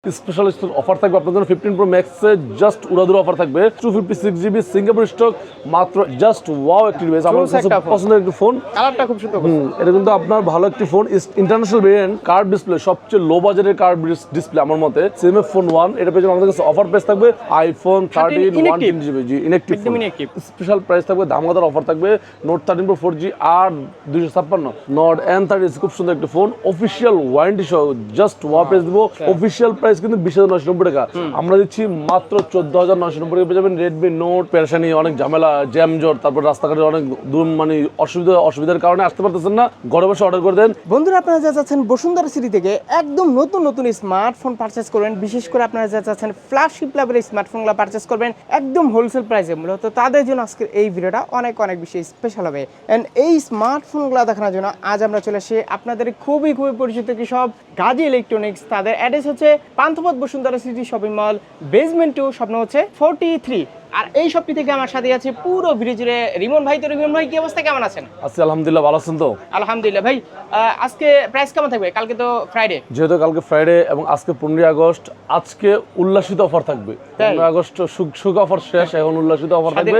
Special offer থাকবে আপনাদের জন্য 15 প্রো ম্যাক্সে জাস্ট উড়াদুরা অফার থাকবে 256 জিবি সিঙ্গাপুর স্টক মাত্র জাস্ট ওয়াও একটি ডিভাইস আমার কাছে পছন্দের একটি ফোন কালারটা খুব সুন্দর এটা কিন্তু আপনার ভালো একটি phone international variant curve display সবচেয়ে লো বাজেটের কার্ভ ডিসপ্লে আমার মতে সিএমএফ ফোন 1 এটা পেয়ে আমাদের কাছে অফার প্রাইস থাকবে iPhone 13 1 GB G inactive special price থাকবে দামাদার অফার থাকবে নোট 13 প্রো 4G আর 256 নট N30 খুব সুন্দর একটা ফোন অফিশিয়াল ওয়ারেন্টি সহ জাস্ট ওয়াও প্রাইস দিব অফিশিয়াল প্রাইস কিন্তু 20,990 টাকা আমরা দিচ্ছি মাত্র 14,990 টাকা পেয়ে যাবেন রেডমি নোট পেরেশানি অনেক ঝামেলা জ্যামজট তারপর রাস্তাঘাটে অনেক দূর মানে অসুবিধার কারণে আসতে পারতেছেন না ঘরে বসে অর্ডার করে দেন বন্ধুরা আপনারা যা চাচ্ছেন বসুন্ধরা সিটি থেকে একদম নতুন স্মার্টফোন পারচেজ করবেন বিশেষ করে আপনারা যা চাচ্ছেন ফ্ল্যাগশিপ লেভেলের স্মার্টফোনগুলো পারচেজ করবেন একদম হোলসেল প্রাইসে মূলত তাদের জন্য আজকের এই ভিডিওটা অনেক বেশি স্পেশাল হবে এন্ড এই স্মার্টফোনগুলো দেখানোর জন্য আজ আমরা চলে আসি আপনাদের খুবই পরিচিত কি সব গাজী ইলেকট্রনিক্স তাদের অ্যাড্রেস হচ্ছে Panthapath Bashundhara city shopping mall basement 2 স্বপ্ন হচ্ছে 43 আর এই শপটি থেকে আমার সাথে আছে পুরো ভিডিও জুড়ে রিমন ভাই। তো রিমন ভাই কি অবস্থা, কেমন আছেন? আছি আলহামদুলিল্লাহ, ভালো আছেন তো? আলহামদুলিল্লাহ ভাই। আজকে প্রাইস কেমন থাকবে? কালকে তো ফ্রাইডে, যেহেতু কালকে ফ্রাইডে এবং আজকে 15 আগস্ট আজকে উল্লাসিত অফার থাকবে 15 আগস্ট সুখ অফার শেষ, এখন উল্লাসিত অফার থাকবে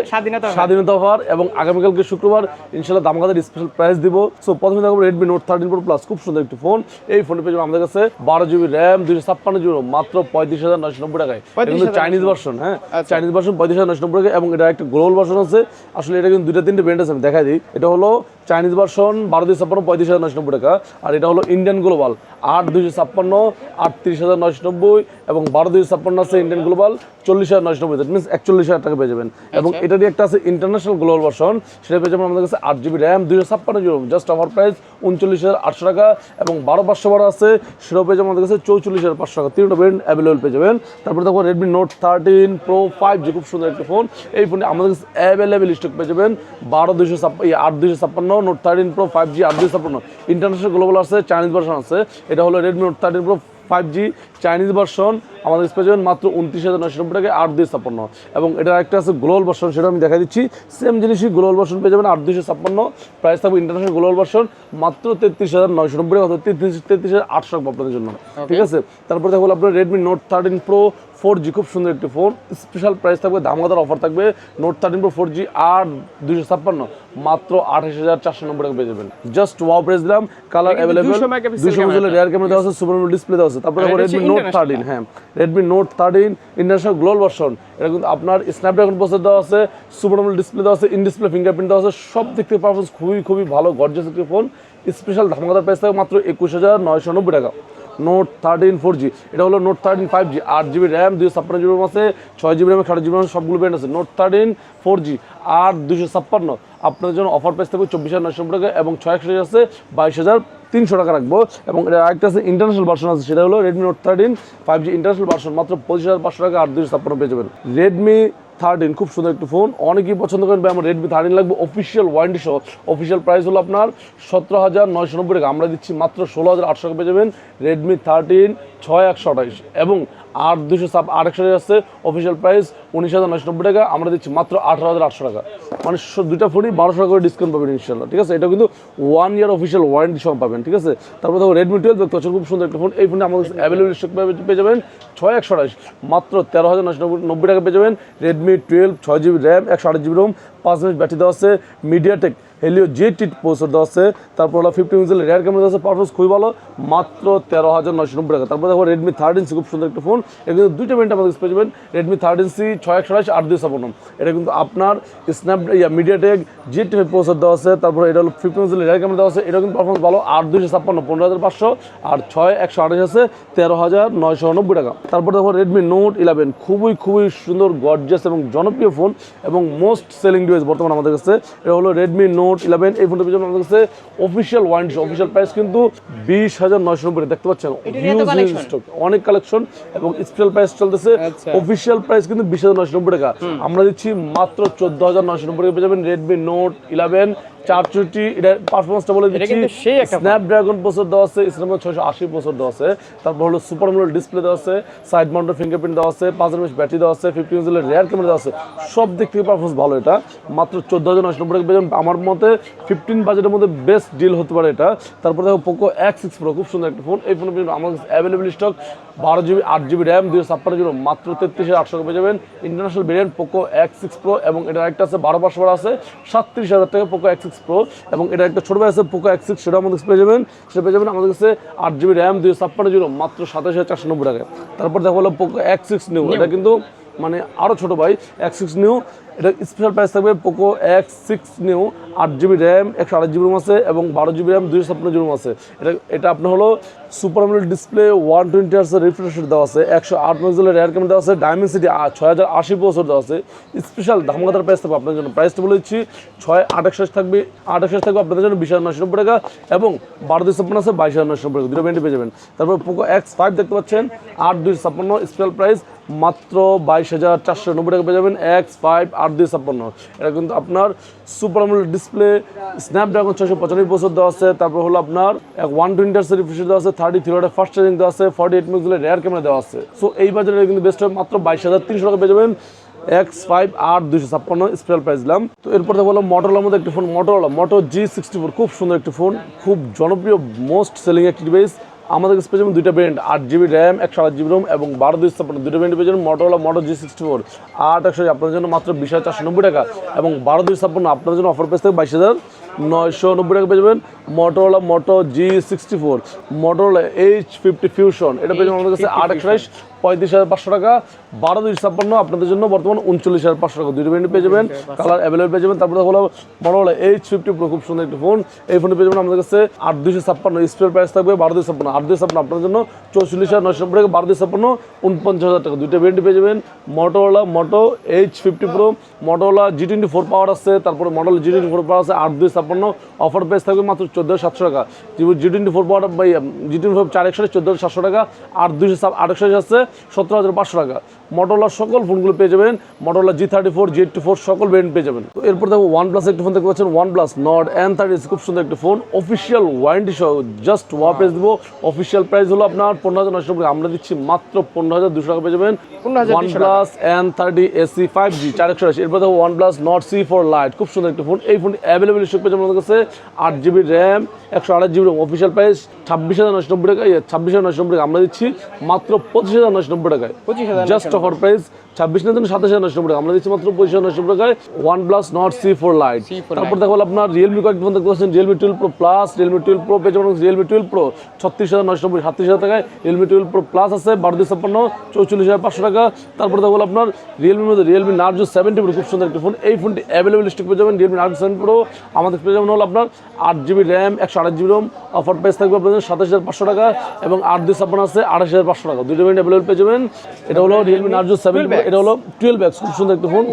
স্বাধীনতা অফার এবং আগামীকালকে শুক্রবার ইনশাআল্লাহ দামাকাদের স্পেশাল প্রাইস দিব। সো প্রথমে দেখব রেডমি নোট 13 প্রো প্লাস খুব সুন্দর একটি ফোন। এই ফোনটি পেয়ে আমাদের কাছে 12 জিবি র্যাম 256 জিবি মাত্র 35,990 টাকায়। কিন্তু চাইনিজ ভার্সন, হ্যাঁ চাইনিজ ভার্সন 35,990 টাকা এবং এটা একটা গ্লোবাল ভার্সন আছে। আসলে এটা কিন্তু দুইটা তিনটে ব্র্যান্ড আছে, আমি দেখাই দিই। এটা হলো চাইনিজ ভার্সন 12,256 35,990 টাকা আর এটা হলো ইন্ডিয়ান গ্লোবাল 8,256 38,990 এবং 12,256 আছে ইন্ডিয়ান গ্লোবাল 40,990, দ্যাট মিনস 41,000 টাকা পেয়ে যাবেন। এবং এটা দিয়ে একটা আছে ইন্টারন্যাশনাল গ্লোবাল ভার্সন, সেটা পেয়ে যাবেন আমাদের কাছে 8 GB RAM 256 GB just offer price 39,800 টাকা এবং 12,512 আছে সেটাও পেয়ে যাবেন আমাদের কাছে 44,500 টাকা। তিনটা ব্র্যান্ড অ্যাভেলেবল পেয়ে যাবেন। তারপরে দেখো রেডমি নোট 13 প্রো 5G খুব সুন্দর একটা ফোন। এই ফোনটি আমাদের কাছে অ্যাভেলেবল স্টক পেয়ে যাবেন 8,256 note 13 pro 5G 8,256 international global আছে, চাইনিজ ভার্সন আছে। এটা হলো Redmi note 13 pro 5G Chinese version আমাদের পেয়ে যাবেন মাত্র 29,990 টাকায় 8,256 এবং এটা একটা আছে গ্লোবাল ভার্সন, সেটা আমি দেখা দিচ্ছি। সেম জিনিসই গ্লোবাল ভার্সন পেয়ে যাবেন 8,256 প্রাইস থাকবে ইন্টারন্যাশনাল গ্লোবাল ভার্সন মাত্র 33,990 টাকা অর্থাৎ 33,800 টাকা আপনাদের জন্য, ঠিক আছে। তারপরে দেখো আপনার রেডমি নোট 13 প্রো 4G খুব সুন্দর একটি ফোন, স্পেশাল প্রাইস থাকবে দামাদার অফার থাকবে নোট 13 প্রো 4G আর 256 মাত্র 28,490 টাকা পেয়ে যাবেন। জাস্ট ওয়াও প্রাইস দিলাম। কালার অ্যাভেলেবল 200 মেগাপিক্সেলের রিয়ার ক্যামেরা দেওয়া আছে, সুপার অ্যামোলেড ডিসপ্লে দেওয়া আছে। তারপরে রেডমি নোট 13, হ্যাঁ Redmi note 13 international global version, এটা কিন্তু আপনার স্ন্যাপড্রাগন প্রসেসর দেওয়া আছে, সুপার অ্যামোলেড ডিসপ্লে দেওয়া আছে, ইন ডিসপ্লে ফিঙ্গারপ্রিন্ট দেওয়া আছে, সব দিক থেকে পারফরমেন্স খুবই ভালো গর্জিয়াস একটি ফোন। স্পেশাল ধামাকাদার প্রাইস থাকবে মাত্র 21,990 টাকা। নোট 13 4G এটা হলো note 13 5G 8 GB RAM 256 GB আছে, 6 জিবি র্যাম 8 জিবি র্যাম সবগুলো ব্র্যান্ড আছে। নোট 13 4G আর 256 আপনাদের জন্য অফার প্রাইস থাকবে 24,990 টাকা এবং 6 আছে 22,300 টাকা রাখবো। এবং এটা আরেকটা আছে ইন্টারন্যাশনাল ভার্সন আছে, সেটা হলো Redmi note 13 5G international version মাত্র 25,500 টাকা আর 256 পেয়ে যাবেন। রেডমি 13 খুব সুন্দর একটা ফোন, অনেকেই পছন্দ করেন ভাই আমার রেডমি 13 লাগবে অফিসিয়াল ওয়ারেন্টি সহ। অফিসিয়াল প্রাইস হলো আপনার 17,990 টাকা, আমরা দিচ্ছি মাত্র 16,800 টাকা পেয়ে যাবেন। রেডমি 13 6128 এবং 8,256 আছে অফিসিয়াল প্রাইস 19,990 টাকা, আমরা দিচ্ছি মাত্র 18,800 টাকা। মানে দুইটা ফোনই 1200 টাকা করে ডিসকাউন্ট পাবেন ইনশাল্লাহ, ঠিক আছে। এটা কিন্তু 1 ইয়ার অফিসিয়াল ওয়ারেন্টি সহ পাবেন, ঠিক আছে। তারপর দেখো রেডমি 12 দেখতে পাচ্ছেন খুব সুন্দর একটা ফোন। এই ফোনটা আমাদের অ্যাভেলেবল স্টক পেয়ে যাবেন 6128 মাত্র 13,990 টাকা পেয়ে যাবেন। Redmi 12 6 GB RAM 128 GB ROM 5 minute battery দেওয়া আছে, মিডিয়াটেক হেলিও G8 প্রসেসর দেওয়া আছে। তারপর হলো 50 মেগাপিক্সেলের রিয়ার ক্যামেরা দেওয়া আছে, পারফরমেন্স খুবই ভালো মাত্র 13,990 টাকা। তারপর দেখো রেডমি 13C খুব সুন্দর একটা ফোন, এটা কিন্তু দুইটা ব্র্যান্ড আমাদের পেয়ে যাবেন। রেডমি 13C 6128 8,256 এটা কিন্তু আপনার মিডিয়াটেক G8 প্রসেসর দেওয়া আছে। তারপর এটা হলো 50 মেগাপিক্সেলের রিয়ার ক্যামেরা দেওয়া আছে, এটা কিন্তু পারফরমেন্স ভালো 8,256 15,500 আর 6128 আছে 13,990 টাকা। তারপর দেখো রেডমি নোট 11 খুবই সুন্দর গর্জিয়াস এবং জনপ্রিয় ফোন এবং মোস্ট সেলিং ডিভাইস বর্তমানে আমাদের কাছে। এটা হলো রেডমি নোট 11 এই ফোনটা পেয়ে আমাদের কাছে অফিসিয়াল ওয়ারেন্টি অফিসিয়াল প্রাইস কিন্তু 20,990 দেখতে পাচ্ছেন, অনেক কালেকশন এবং স্পেশাল প্রাইস চলতেছে। অফিসিয়াল প্রাইস কিন্তু 20,990 টাকা, আমরা দিচ্ছি মাত্র 14,990 টাকা পেয়ে যাবেন রেডমি নোট 11 464, এটা পারফরমেন্সটা বলে দিচ্ছি, কিন্তু সেই একটা স্ন্যাপড্রাগন প্রসেসর দেওয়া আছে, স্ন্যাপড্রাগন 680 প্রসেসর দেওয়া আছে, তারপর হলো সুপার অ্যামোলেড ডিসপ্লে দেওয়া আছে, সাইড মাউন্টেড ফিঙ্গারপ্রিন্ট দেওয়া আছে, 5000 mAh ব্যাটারি দেওয়া আছে, 50 ইঞ্চের রিয়ার ক্যামেরা দেওয়া আছে, সব দিক থেকে পারফরমেন্স ভালো। এটা মাত্র 14990 টাকা পেয়ে যাবেন। আমার মতে 15 বাজেটের মধ্যে বেস্ট ডিল হতে পারে এটা। তারপর দেখো পোকো X6 Pro, খুব সুন্দর একটা ফোন। এই ফোনের আমার কাছে available stock 12GB 8GB RAM 256GB, মাত্র 33000 টাকা পেয়ে যাবেন। International variant Poco X6 Pro, এবং এটার একটা আছে 12/5 আছে 37000 টাকা পোকো X6 Pro, এবং এটা একটা ছোট ভাই আছে পোকো X6, সেটা আমাদের কাছে পেয়ে যাবেন। সেটা পেয়ে যাবেন আমাদের কাছে 8GB র্যাম 256GB, মাত্র 27490 টাকা। তারপর দেখো হলো পোকো X6 নিউ, এটা কিন্তু মানে আরও ছোটো ভাই, X6 নিউ, এটা স্পেশাল প্রাইস থাকবে Poco X6 new, 8GB RAM 128GB room আছে, এবং 12GB র্যাম 256GB রুম আছে। এটা আপনার হলো super AMOLED display, 120 Hz refresh rate দেওয়া আছে, 108 মেগাপিক্সেলের রিয়ার ক্যামেরা দেওয়া আছে, ডায়মেনসিটি 6080 প্রসেসর দেওয়া আছে। স্পেশাল ধামাকাদার প্রাইস থাকবে আপনাদের জন্য। প্রাইসটা বলে দিচ্ছি 6/8 থাকবে, 8/8 থাকবে আপনাদের জন্য 20990 টাকা, এবং 12/256 আছে 22990 টাকা, দুটো ব্র্যান্ডে পেয়ে যাবেন। তারপর পোকো X5 দেখতে পাচ্ছেন 8/256, স্পেশাল প্রাইস মাত্র 22490 টাকা পেয়ে যাবেন। X5 8/256, এটা কিন্তু আপনার super AMOLED display, Snapdragon 695 processor দেওয়া আছে, তারপর হলো আপনার 120 Hz রিফ্রেশ দেওয়া আছে, 33 ওয়াটের ফাস্ট চার্জিং দেওয়া আছে, 48 মেগাপিক্সেলের রিয়ার ক্যামেরা দেওয়া আছে। সো এই বাজারে কিন্তু বেস্ট হয়, মাত্র 22300 টাকা পেয়ে যাবেন। X5 8/256 স্পেশাল প্রাইস দিলাম। তো এরপর দেখো হলো মোটরোলার মধ্যে একটি ফোন, মোটরোলা মোটো G64, খুব সুন্দর একটি ফোন, খুব জনপ্রিয়, মোস্ট সেলিং একটি ডিভাইস। আমাদের কাছে পেয়ে যাবেন দুইটা brand, 8GB RAM 128GB Rome, এবং 12/256, দুটো ব্র্যান্ড পেয়ে যাবেন। মোটরোলা মোটো G64 8/128 আপনাদের জন্য মাত্র 20490 টাকা, এবং 12/256 আপনাদের জন্য অফার প্রাইস থেকে 22990 টাকা পেয়ে যাবেন। মোটরোলা মোটো G64, মোটরোলা H50 ফিউশন, এটা পেয়ে যাবেন আমাদের কাছে 8/128 35,500 টাকা, 12/256 আপনাদের জন্য বর্তমান 39,500 টাকা, দুটো ব্র্যান্ড পেয়ে যাবেন, কালার অ্যাভেলেবল পেয়ে যাবেন। তারপরে হলো মোটরোলা H50 Pro, খুব সুন্দর একটি ফোন। এই ফোনটি পেয়ে যাবেন আমাদের কাছে 8/256, স্পেশাল প্রাইস থাকবে 12/256, 8/256 আপনাদের জন্য 44,990 টাকা, 12/256 49,000 টাকা, দুইটা ব্র্যান্ড পেয়ে যাবেন। মোটরোলা মোটো H50 Pro, মোটরোলা G24 পাওয়ার আছে, তারপরে মডেল G24 পাওয়ার আছে 8/256, অফার প্রাইস থাকবে মাত্র 14,700 টাকা। G24 পাওয়ার বাই G24 4/128 14,700 টাকা, 8/258 আছে 17,500 টাকা। মোটরোলার সকল ফোনগুলো পেয়ে যাবেন, মোটরোলা G34 G84 সকল ব্র্যান্ড পেয়ে যাবেন। তো এরপর দেখো OnePlus একটি ফোন দেখতে পাচ্ছেন, OnePlus Nord N30, খুব সুন্দর একটি ফোন, অফিসিয়াল ওয়ারেন্টি সহ, জাস্ট ওয়া প্রাইস দেবো। অফিসিয়াল প্রাইস হলো আপনার 15,900 টাকা, আমরা দিচ্ছি মাত্র 15,200 টাকা পেয়ে যাবেন। OnePlus N30 AC 5G 4/128। এরপর দেখো OnePlus Nord C4 Lite, খুব সুন্দর একটি ফোন। এই ফোন অ্যাভেলেবল স্টক পেয়ে যাবেন আমাদের কাছে, 8GB RAM 128GB Rome, official price 26,990 টাকা, 26,990 টাকা, আমরা দিচ্ছি মাত্র 25,990 টাকায়, জাস্ট অফার প্রাইস 26 না 27,990 টাকা, আমরা দিচ্ছি মাত্র 25,990 টাকায় OnePlus Nord C4 Lite। তারপর দেখো আপনার রিয়েলমি কয়েকটি ফোন দেখতে পাচ্ছেন, Realme 12 Pro Plus, Realme 12 Pro পেয়ে যাবেন, Realme 12 Pro 36,990, 37,000 টাকায়, Realme 12 Pro Plus আছে 12/256 44,500 টাকা। তারপর দেখো আপনার রিয়েলমির মধ্যে Realme Narzo 70 Pro, খুব সুন্দর একটি ফোন। এই ফোনটি অ্যাভেলেবল স্টক পেয়ে যাবেন, Realme Narzo 70 Pro আমাদের পেয়ে যাবেন হলো আপনার 8GB RAM 128GB Rome, offer price থাকবে আপনাদের 27,500 টাকা, এবং 8/256 আছে 28,500 টাকা, দুটো ব্র্যান্ড অ্যাভেলেবল পেয়ে যাবেন। এটা হলো Realme Narzo 70 Pro, এটা হলো 12X, খুব সুন্দর একটা ফোন,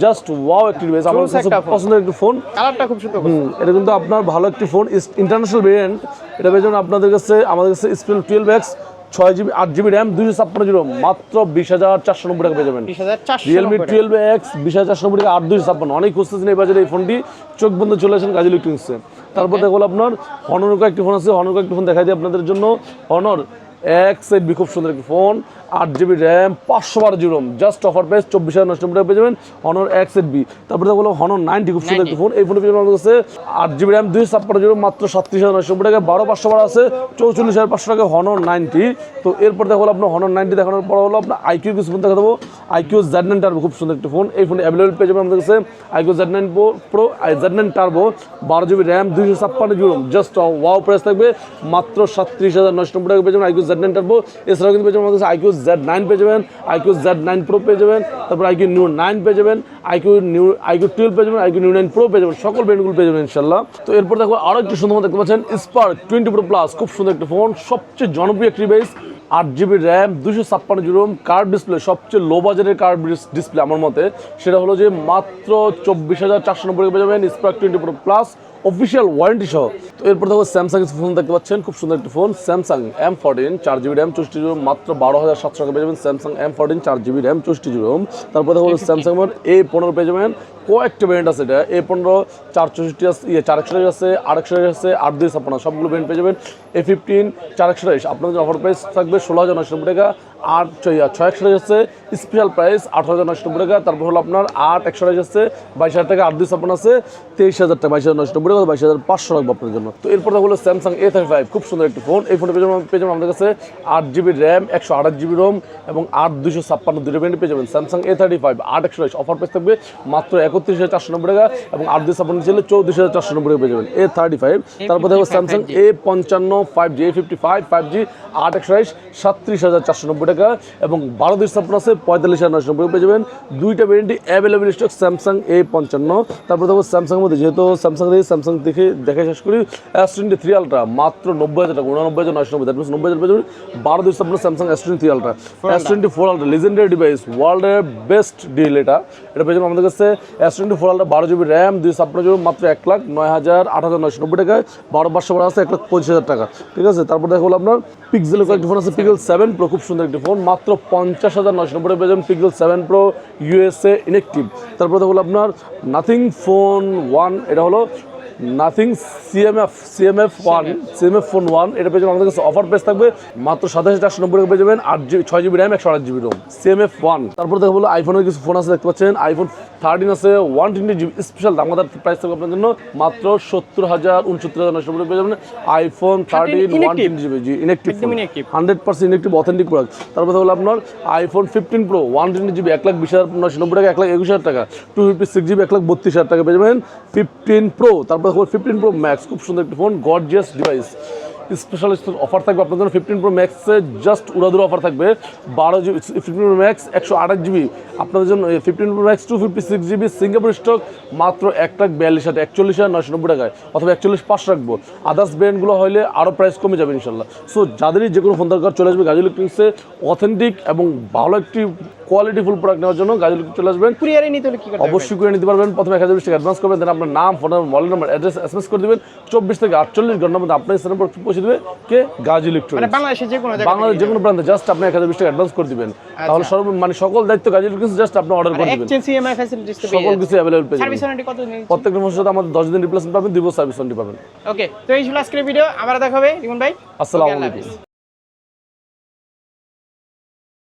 জাস্ট ওয়াও একটি ডিভাইস, আমার কাছে পছন্দের একটি ফোন, কালারটা খুব সুন্দর। এটা কিন্তু আপনার ভালো একটি ফোন, ইন্টারন্যাশনাল ভেরিয়েন্ট। এটা পেয়ে যাবেন আপনাদের কাছে, আমাদের কাছে special 12X 6GB 8GB RAM 256GB Rome, মাত্র 20,490 টাকা পেয়ে যাবেন। Realme 12X 20,490 টাকা, 8/256, অনেক খুঁজতেছেন এই বাজারে এই ফোনটি, চোখ বন্ধ চলে আসেন গাজী ইলেকট্রনিক্সে। তারপর দেখো আপনার হনর কয়েকটি ফোন আছে, হনর কয়েকটি ফোন দেখাই দিই আপনাদের জন্য। হনর X8B, খুব সুন্দর একটি phone, 8GB RAM 512GB ROM, just offer price 24,990 টাকা পেয়ে যাবেন হনর X8B। তারপরে দেখো হনর 90, খুব সুন্দর একটি ফোন। এই ফোনটি পেয়ে যাবেন আমাদের কাছে 8GB র্যাম 256GB রোম, মাত্র 37,990 টাকা, 12/512 আছে 44,500 টাকা হনর 90। তো এরপর দেখো আপনার হনর 90 দেখানোর পর হলো আপনার IQ কিছু ফোন দেখা দেবো। IQ Z9 Turbo, খুব সুন্দর একটি ফোন। এই ফোন অ্যাভেলেবল পেয়ে যাবেন আমাদের কাছে, IQ Z9 Pro Z9 Turbo 12GB RAM 256GB ROM, just wow price থাকবে মাত্র 37,990 টাকা পেয়ে যাবেন IQ Z9 Turbo। এছাড়াও কিন্তু পেয়ে যাবেন আমাদের কাছে IQ Z9 পেয়ে যাবেন, IQ Z9 Pro পেয়ে যাবেন, তারপর IQ Neo 9 পেয়ে যাবেন, IQ 12 পেয়ে যাবেন, IQ Neo 9 Pro পেয়ে যাবেন, সকল ব্র্যান্ডগুলো পেয়ে যাবেন ইনশাল্লাহ। তো এরপর দেখো আরও একটি সুন্দর দেখতে পাচ্ছেন, Spark 20 Pro Plus, খুব সুন্দর একটা ফোন, সবচেয়ে জনপ্রিয় একটি device, 8GB RAM 256GB ROM, curve display, সবচেয়ে লো বাজারের কার্ভ ডিসপ্লে আমার মতে, সেটা হলো যে মাত্র 24,490 টাকা পেয়ে যাবেন Spark 20 Pro Plus, official warranty সহ। তো এরপর দেখো স্যামসাং ফোন দেখতে পাচ্ছেন, খুব সুন্দর একটি phone Samsung M14 4GB RAM 64GB ROM মাত্র 12,700 টাকা পেয়ে যাবেন। Samsung M14 4GB RAM 64GB ROM। তারপর দেখো স্যামসাং A15 পেয়ে যাবেন, কয়েকটা ব্র্যান্ড আছে, এটা A15 464 আছে, 428 আছে, 828 আছে, 826 সবগুলো ব্র্যান্ড পেয়ে যাবেন। A15 428 আপনাদের অফার প্রাইস থাকবে 16,990 টাকা, 628 আছে স্পেশাল প্রাইস 18,990 টাকা। তারপর হলো আপনার 828 আছে 22,000 টাকা, 826 আছে 23,000 টাকা, 22,990 টাকা, 22,500 রাখবো আপনার জন্য। তো এরপর হলো স্যামসাং A35 খুব সুন্দর একটি ফোন। এই ফোনটা পেয়ে যাবেন আমাদের কাছে 8GB র্যাম 128GB ROM এবং 8256 দুটো ব্র্যান্ড পেয়ে যাবেন। স্যামসাং A35 828 অফার প্রাইস থাকবে মাত্র 31,490 টাকা এবং 826 ছিল 34,490 টাকা পেয়ে যাবেন A35। তারপর দেখো Samsung A55 5G A55 5G 828 37,490 টাকা এবং 12,256 আছে 45,990 পেয়ে যাবেন। দুইটা ভ্যারিয়েন্টই অ্যাভেলেবল স্টক স্যামসাং A55। তারপর দেখো স্যামসাংয়ের মধ্যে যেহেতু স্যামসাং দেখে শেষ করি, S23 আলট্রা মাত্র 90,000 টাকা, 89,990, দ্যাট মিনস 90,000 পেয়ে যাবেন। 12,256 Samsung S23 ultra, S24 ultra legendary device, ওয়ার্ল্ডের বেস্ট ডিল। এটা পেয়ে যাবেন আমাদের কাছে S24 ultra 12GB RAM 256GB মাত্র 1,09,000 টাকায়, 12,500 আছে 1,25,000 টাকা, ঠিক আছে। তারপর দেখো আপনার পিক্সেলের কয়েকটি ফোন আছে, পিক্সেল 7 Pro খুব সুন্দর একটি ফোন মাত্র 50,990 টাকা পেয়ে যাবেন। Pixel 7 Pro USA inactive. তারপর দেখো আপনার নাথিং ফোন 1, এটা হলো নাথিং CMF ফোন 1, এটা পেয়ে যাবেন আমাদের কাছে অফার প্রাইস থাকবে মাত্র 27,490 টাকা পেয়ে যাবেন। 6GB RAM 128GB ROM CMF 1। তারপর দেখো বলো আইফোনের কিছু ফোন আছে দেখতে পাচ্ছেন, আইফোন 13 আছে 120GB স্পেশাল দামাদার প্রাইস থাকবে আপনার জন্য মাত্র 69,990 টাকা পেয়ে যাবেন। IPhone 13 120GB inactive 100% inactive authentic product. তারপর দেখো আপনার আইফোন 15 Pro 120GB 1,20,990 টাকা, 1,21,000 টাকা, 256GB 1,32,000 টাকা পেয়ে যাবেন 15 Pro। তারপর 15 Pro Max খুব সুন্দর একটি phone, gorgeous device, special offer থাকবে আপনার জন্য 15 Pro Max জাস্ট উড়াদুরা অফার থাকবে 12GB 15 Pro Max 128GB আপনাদের জন্য। 15 Pro Max 256GB Singapore stock মাত্র 1,42,000 41,990 টাকায় অথবা 41,500 রাখবো। আদার্স ব্র্যান্ডগুলো হলে আরও প্রাইস কমে যাবে ইনশাল্লাহ। সো যাদেরই যে কোনো ফোন দরকার চলে আসবে গাজী ইলেকট্রনিক্সে, অথেন্টিক এবং ভালো একটি কোয়ালিটিফুল প্রোডাক্ট নেওয়ার জন্য গাজী ইলেকট্রিক চলে আসবেন। কুরিয়ারে নিতে হলে কি করতে হবে? অবশ্যই করে নিতে পারবেন। প্রথমে 1,020 টাকা অ্যাডভান্স করবেন, দেন আপনার নাম, phone number, mobile number, address SMS করে দিবেন। 24 থেকে 48 ঘন্টার মধ্যে আপনার স্থানের উপর পৌঁছে দেবে কে? গাজী ইলেকট্রিক। মানে বাংলাদেশের যে কোনো জায়গা, বাংলাদেশের যে কোনো প্রান্তে জাস্ট আপনি 1,020 টাকা অ্যাডভান্স করে দিবেন, তাহলে মানে সকল দায়িত্ব গাজী ইলেকট্রিক, জাস্ট আপনি অর্ডার করে দিবেন। এক্সচেঞ্জ EMI ফ্যাসিলিটিস তো সকল কিছু अवेलेबल পেয়ে যাবেন। সার্ভিস ওয়ারেন্টি কত দিন? প্রত্যেকটা মাসের সাথে আমাদের 10 দিন রিপ্লেসমেন্ট পাবেন, 2 বছর সার্ভিস ওয়ারেন্টি পাবেন। ওকে, তো এই ছিল আজকের ভিডিও, আবার দেখা হবে রিমন ভাই। আসসালামু আলাইকুম।